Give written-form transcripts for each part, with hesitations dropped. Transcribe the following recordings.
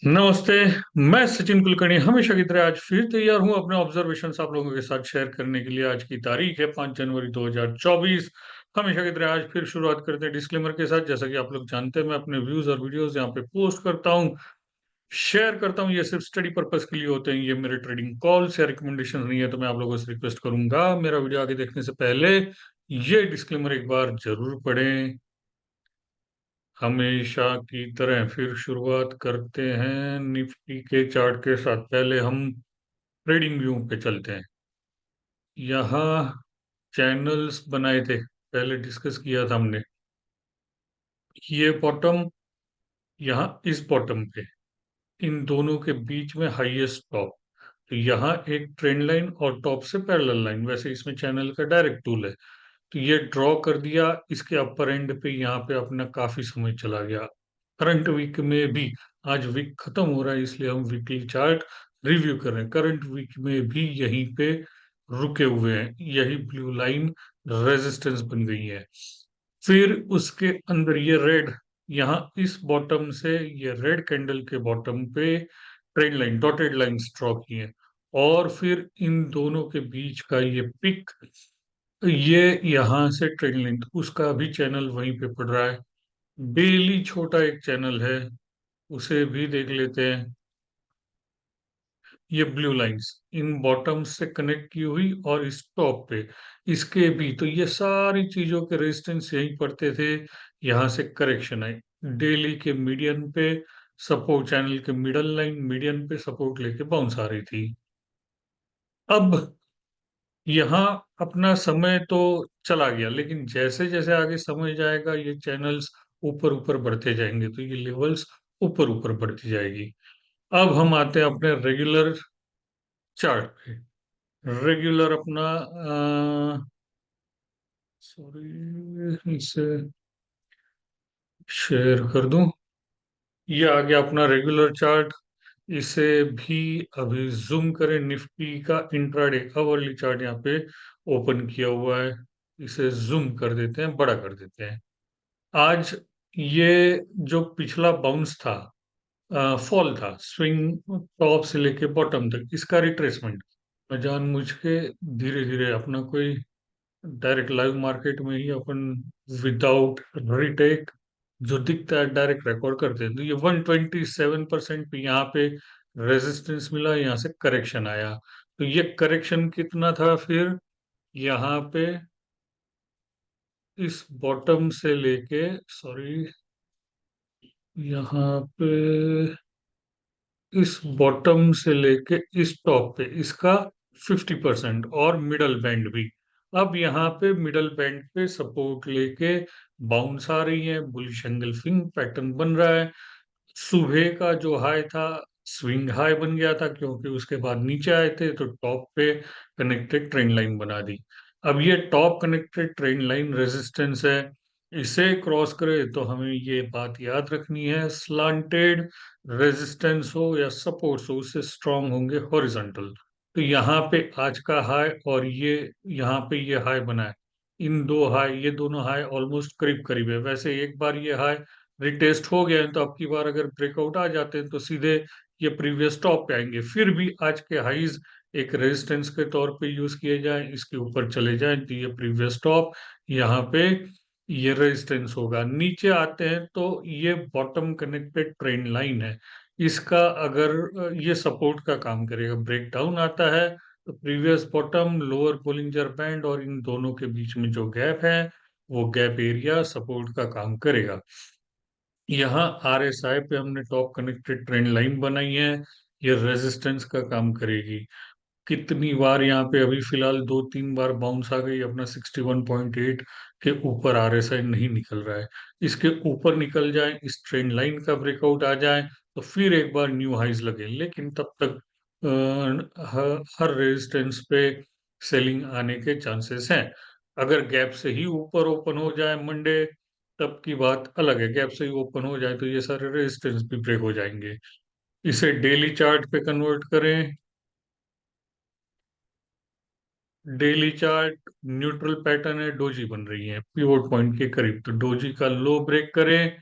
नमस्ते। मैं सचिन कुलकर्णी हमेशा की तरह आज फिर तैयार हूं अपने ऑब्जर्वेशंस आप लोगों के साथ शेयर करने के लिए। आज की तारीख है 5 जनवरी 2024। हमेशा की तरह आज फिर शुरुआत करते हैं डिस्क्लेमर के साथ। जैसा कि आप लोग जानते हैं, मैं अपने व्यूज और वीडियोस यहाँ पे पोस्ट करता हूँ, शेयर करता हूँ। ये सिर्फ स्टडी पर्पस के लिए होते हैं, ये मेरे ट्रेडिंग कॉल्स या रिकमेंडेशन नहीं है। तो मैं आप लोगों से रिक्वेस्ट करूंगा, मेरा वीडियो आगे देखने से पहले ये डिस्क्लेमर एक बार जरूर पढ़ें। हमेशा की तरह फिर शुरुआत करते हैं निफ्टी के चार्ट के साथ। पहले हम ट्रेडिंग व्यू पे चलते हैं। यहाँ चैनल्स बनाए थे, पहले डिस्कस किया था हमने। ये बॉटम, यहाँ इस बॉटम पे इन दोनों के बीच में हाईएस्ट टॉप। तो यहाँ एक ट्रेंड लाइन और टॉप से पैरेलल लाइन, वैसे इसमें चैनल का डायरेक्ट टूल है। तो ये ड्रॉ कर दिया, इसके अपर एंड पे यहाँ पे अपना काफी समय चला गया। करंट वीक में भी, आज वीक खत्म हो रहा है इसलिए हम वीकली चार्ट रिव्यू कर रहे हैं। करंट वीक में भी यहीं पे रुके हुए हैं, यही ब्लू लाइन रेजिस्टेंस बन गई है। फिर उसके अंदर ये रेड, यहाँ इस बॉटम से ये रेड कैंडल के बॉटम पे trend line dotted lines draw की है। और फिर इन दोनों के बीच का ये पिक, ये यहाँ से ट्रेंड लाइन, उसका भी चैनल वहीं पे पड़ रहा है। डेली छोटा एक चैनल है, उसे भी देख लेते हैं। ये ब्लू लाइंस इन बॉटम्स से कनेक्ट की हुई और इस टॉप पे इसके भी, तो ये सारी चीजों के रेजिस्टेंस यहीं पड़ते थे। यहाँ से करेक्शन आई, डेली के मीडियन पे सपोर्ट, चैनल के मिडल लाइन मीडियन पे सपोर्ट लेके बाउंस आ रही थी। अब यहाँ अपना समय तो चला गया, लेकिन जैसे जैसे आगे समय जाएगा ये चैनल्स ऊपर ऊपर बढ़ते जाएंगे, तो ये लेवल्स ऊपर ऊपर बढ़ती जाएगी। अब हम आते हैं अपने रेगुलर चार्ट पे। रेगुलर अपना, सॉरी इसे शेयर कर दूं। ये आ गया अपना रेगुलर चार्ट। इसे भी अभी जूम करें, निफ्टी का इंट्राडे आवरली चार्ट यहाँ पे ओपन किया हुआ है। इसे जूम कर देते हैं, बड़ा कर देते हैं। आज ये जो पिछला बाउंस था, फॉल था, स्विंग टॉप से लेके बॉटम तक, इसका रिट्रेसमेंट मैं जानबूझ के धीरे धीरे अपना कोई डायरेक्ट लाइव मार्केट में ही अपन विदाउट रिटेक जो दिखता है डायरेक्ट रिकॉर्ड करते हैं। तो ये 127% पे यहाँ पे रेजिस्टेंस मिला, यहाँ से करेक्शन आया। तो ये करेक्शन कितना था फिर, यहाँ पे इस बॉटम से लेके, सॉरी यहाँ पे इस बॉटम से लेके इस टॉप पे इसका 50% और मिडल बैंड भी। अब यहाँ पे मिडल बैंड पे सपोर्ट लेके बाउंस आ रही है, बुलिश एंगल्फिंग पैटर्न बन रहा है। सुबह का जो हाई था स्विंग हाई बन गया था, क्योंकि उसके बाद नीचे आए थे तो टॉप पे कनेक्टेड ट्रेंड लाइन बना दी। अब ये top connected trend line resistance है, इसे क्रॉस करे तो हमें ये बात याद रखनी है, स्लांटेड रेजिस्टेंस हो या सपोर्ट्स हो उससे स्ट्रांग होंगे हॉरिजॉन्टल। तो यहाँ पे आज का हाई और ये यहाँ पे ये हाई बना है, इन दो हाई, ये दोनों हाई ऑलमोस्ट करीब करीब है। वैसे एक बार ये हाई रिटेस्ट हो गया है तो अब की बार अगर ब्रेकआउट आ जाते हैं तो सीधे ये प्रीवियस टॉप पे आएंगे। फिर भी आज के हाईज एक रेजिस्टेंस के तौर पे यूज किए जाएं, इसके ऊपर चले जाएं तो ये प्रीवियस टॉप, यहाँ पे ये रेजिस्टेंस होगा। नीचे आते हैं तो ये बॉटम कनेक्टेड ट्रेंड लाइन है, इसका अगर ये सपोर्ट का काम करेगा, ब्रेक डाउन आता है तो previous bottom, lower Bollinger band और इन दोनों के बीच में जो गैप है वो गैप एरिया सपोर्ट का काम करेगा। यहाँ आरएसआई पे हमने टॉप कनेक्टेड ट्रेंड लाइन बनाई है, ये रेजिस्टेंस का काम करेगी। कितनी बार यहाँ पे अभी फिलहाल 2-3 बार बाउंस आ गई, अपना 61.8 के ऊपर आरएसआई नहीं निकल रहा है। इसके ऊपर निकल जाए, इस ट्रेंड लाइन का ब्रेकआउट आ जाए तो फिर एक बार न्यू हाइज लगे, लेकिन तब तक हर रेजिस्टेंस पे सेलिंग आने के चांसेस हैं। अगर गैप से ही ऊपर ओपन हो जाए मंडे, तब की बात अलग है। गैप से ही ओपन हो जाए तो ये सारे रेजिस्टेंस भी ब्रेक हो जाएंगे। इसे डेली चार्ट पे कन्वर्ट करें। डेली चार्ट न्यूट्रल पैटर्न है, डोजी बन रही है पिवोट पॉइंट के करीब, तो डोजी का लो ब्रेक करें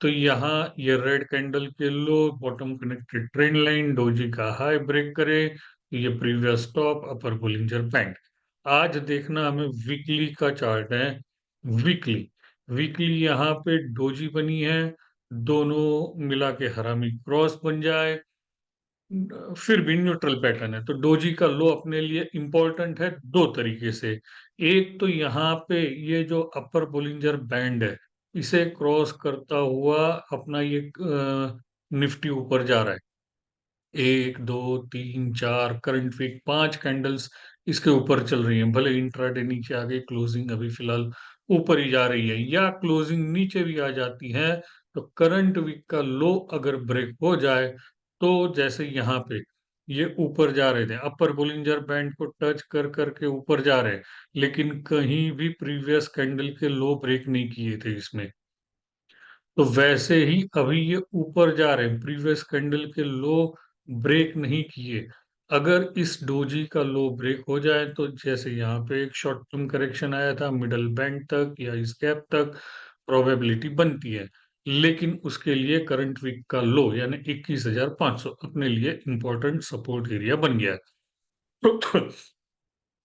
तो यहाँ ये रेड कैंडल के लो, bottom connected trend line, doji का हाई ब्रेक करे तो ये previous top, upper Bollinger band. आज देखना हमें वीकली का चार्ट है। वीकली वीकली यहाँ पे डोजी बनी है, दोनों मिला के हरामी क्रॉस बन जाए, फिर भी न्यूट्रल पैटर्न है। तो डोजी का लो अपने लिए इंपॉर्टेंट है दो तरीके से। एक तो यहाँ पे ये जो अपर बोलिंजर बैंड है, इसे क्रॉस करता हुआ अपना ये निफ्टी ऊपर जा रहा है। एक दो तीन चार, करंट वीक 5 कैंडल्स इसके ऊपर चल रही हैं। भले इंट्राडे नीचे आ गई, क्लोजिंग अभी फिलहाल ऊपर ही जा रही है, या क्लोजिंग नीचे भी आ जाती है। तो करंट वीक का लो अगर ब्रेक हो जाए, तो जैसे यहाँ पे ये ऊपर जा रहे थे, अपर बोलिंजर बैंड को टच कर करके ऊपर जा रहे, लेकिन कहीं भी प्रीवियस कैंडल के लो ब्रेक नहीं किए थे इसमें। तो वैसे ही अभी ये ऊपर जा रहे हैं, प्रीवियस कैंडल के लो ब्रेक नहीं किए। अगर इस डोजी का लो ब्रेक हो जाए, तो जैसे यहाँ पे एक शॉर्ट टर्म करेक्शन आया था मिडल बैंड तक या इस गैप तक, प्रोबेबिलिटी बनती है। लेकिन उसके लिए करंट वीक का लो यानी 21,500 अपने लिए इंपॉर्टेंट सपोर्ट एरिया बन गया है। तो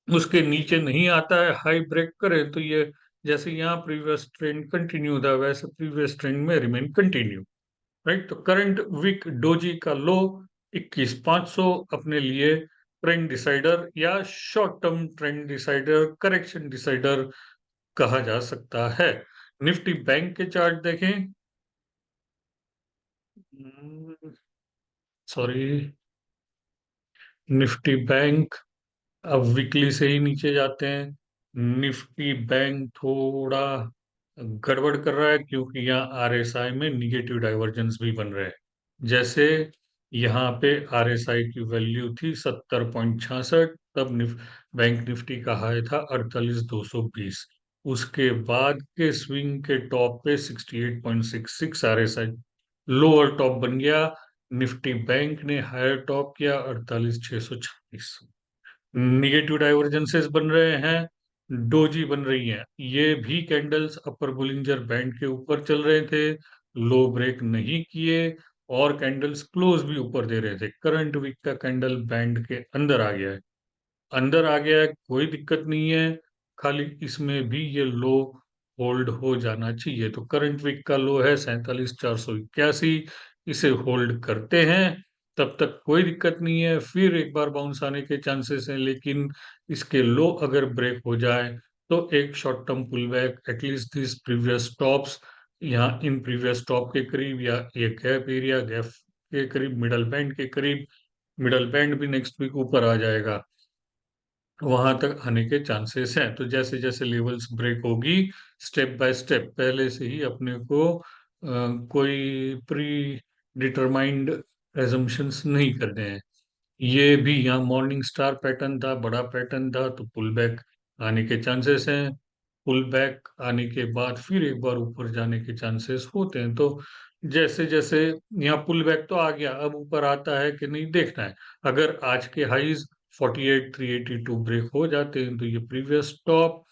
उसके नीचे नहीं आता है, हाई ब्रेक करे तो ये जैसे यहाँ प्रीवियस ट्रेंड कंटिन्यू था, वैसे प्रीवियस ट्रेंड में रिमेन कंटिन्यू। राइट, तो करंट वीक डोजी का लो 21,500 अपने लिए ट्रेंड डिसाइडर या short term trend decider, correction decider कहा जा सकता है। निफ्टी बैंक के चार्ट देखें। सॉरी, निफ्टी बैंक, अब वीकली से ही नीचे जाते हैं। निफ्टी बैंक थोड़ा गड़बड़ कर रहा है, क्योंकि यहाँ आरएसआई में निगेटिव डाइवर्जेंस भी बन रहे हैं। जैसे यहाँ पे आरएसआई की वैल्यू थी 70.66, तब बैंक निफ्टी का हाई था 48,220। उसके बाद के स्विंग के टॉप पे 68.66 आरएसआई लोअर टॉप बन गया। निफ्टी बैंक ने हायर टॉप किया 48,626। निगेटिव डाइवर्जेंसेस बन रहे हैं, डोजी बन रही हैं। ये भी कैंडल्स अपर बुलिंजर बैंड के ऊपर चल रहे थे, लो ब्रेक नहीं किए, और कैंडल्स क्लोज भी ऊपर दे रहे थे। करंट वीक का कैंडल बैंड के अंदर आ गया है, अंदर आ गया है, कोई दिक्कत नहीं है। खाली इसमें भी ये लो होल्ड हो जाना चाहिए। तो करंट वीक का लो है 47,481, इसे होल्ड करते हैं, तब तक कोई दिक्कत नहीं है। फिर एक बार बाउंस आने के चांसेस हैं, लेकिन इसके लो अगर ब्रेक हो जाए, तो एक short term pull back at least this previous tops, यहाँ इन प्रीवियस टॉप के करीब या ये गैप एरिया, गैप के करीब, मिडल बैंड के करीब, मिडल बैंड भी नेक्स्ट वीक ऊपर आ जाएगा, वहां तक आने के चांसेस हैं। तो जैसे जैसे लेवल्स ब्रेक होगी, स्टेप बाय स्टेप, पहले से ही अपने को कोई प्री डिटरमाइंड एजम्पशंस नहीं करने हैं। ये भी यहाँ मॉर्निंग स्टार पैटर्न था, बड़ा पैटर्न था, तो पुल बैक आने के चांसेस हैं। पुल बैक आने के बाद फिर एक बार ऊपर जाने के चांसेस होते हैं। तो जैसे जैसे यहाँ पुल बैक तो आ गया, अब ऊपर आता है कि नहीं देखना है। अगर आज के हाईज 48,382 ब्रेक हो जाते हैं, तो ये प्रीवियस टॉप,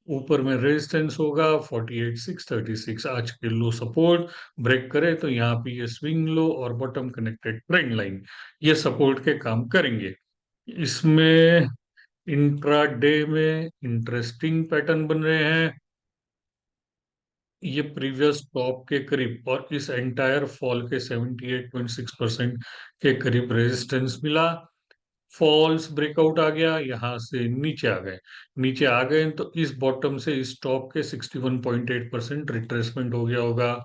ऊपर में रेजिस्टेंस होगा 48,636। आज के लो सपोर्ट ब्रेक करे तो यहाँ पे ये स्विंग लो और बॉटम कनेक्टेड ट्रेंड लाइन ये सपोर्ट के काम करेंगे। इसमें इंट्रा डे में इंटरेस्टिंग पैटर्न बन रहे हैं। ये प्रीवियस टॉप के करीब और इस एंटायर फॉल के 78.6% के करीब रेजिस्टेंस मिला। फॉल्स ब्रेकआउट आ गया, यहाँ से नीचे आ गए। नीचे आ गए तो इस बॉटम से इस टॉप के 61.8% रिट्रेसमेंट हो गया होगा।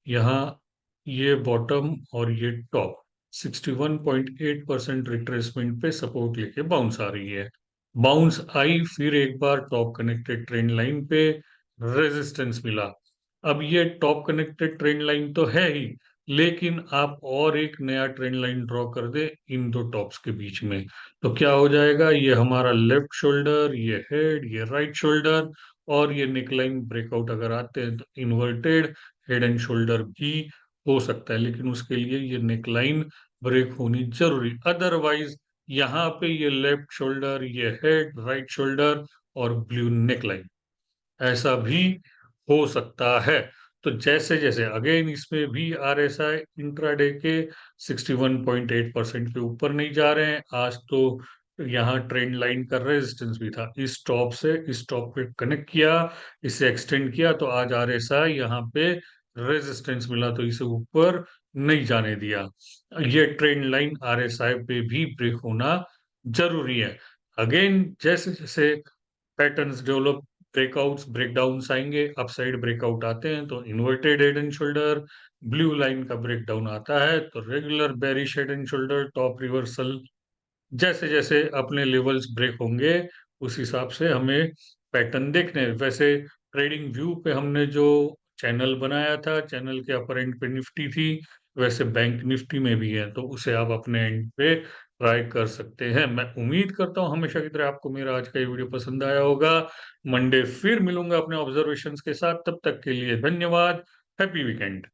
यहाँ ये बॉटम और ये टॉप 61.8% रिट्रेसमेंट पे सपोर्ट लेके बाउंस आ रही है। बाउंस आई, फिर एक बार टॉप कनेक्टेड ट्रेंड लाइन पे रेजिस्टेंस मिला। अब ये टॉप कनेक्टेड ट्रेंड लाइन तो है ही, लेकिन आप और एक नया ट्रेंड लाइन ड्रॉ कर दे इन दो टॉप्स के बीच में, तो क्या हो जाएगा, ये हमारा लेफ्ट शोल्डर, ये हेड, ये राइट शोल्डर, और ये नेकलाइन ब्रेकआउट अगर आते हैं तो इन्वर्टेड हेड एंड शोल्डर भी हो सकता है। लेकिन उसके लिए ये नेकलाइन ब्रेक होनी जरूरी, अदरवाइज यहाँ पे ये लेफ्ट शोल्डर, ये हेड, राइट शोल्डर और ब्लू नेकलाइन, ऐसा भी हो सकता है। तो जैसे-जैसे अगेन इसमें भी आरएसआई इंट्राडे के 61.8% के ऊपर नहीं जा रहे हैं। आज तो यहाँ ट्रेंड लाइन का रेजिस्टेंस भी था। इस टॉप से इस टॉप पे कनेक्ट किया, इसे एक्सटेंड किया, तो आज आरएसआई यहाँ पे रेजिस्टेंस मिला तो इसे ऊपर नहीं जाने दिया। ये ट्रेंड लाइन आरएसआई पे भी ब्रेक होना जरूरी है। अगेन जैसे-जैसे पैटर्न्स डेवलप, ब्रेकआउट्स ब्रेकडाउन्स आएंगे, अपसाइड ब्रेकआउट आते हैं तो inverted head and shoulder, blue line का ब्रेकडाउन आता है तो regular bearish head and shoulder, top reversal. जैसे जैसे अपने लेवल्स ब्रेक होंगे उस हिसाब से हमें पैटर्न देखने हैं। वैसे ट्रेडिंग व्यू पे हमने जो चैनल बनाया था, चैनल के अपर एंड पे निफ्टी थी, वैसे बैंक निफ्टी में भी है, तो उसे आप अपने एंड पे ट्राई कर सकते हैं। मैं उम्मीद करता हूँ हमेशा की तरह आपको मेरा आज का ये वीडियो पसंद आया होगा। मंडे फिर मिलूंगा अपने ऑब्जर्वेशंस के साथ, तब तक के लिए धन्यवाद। Happy weekend.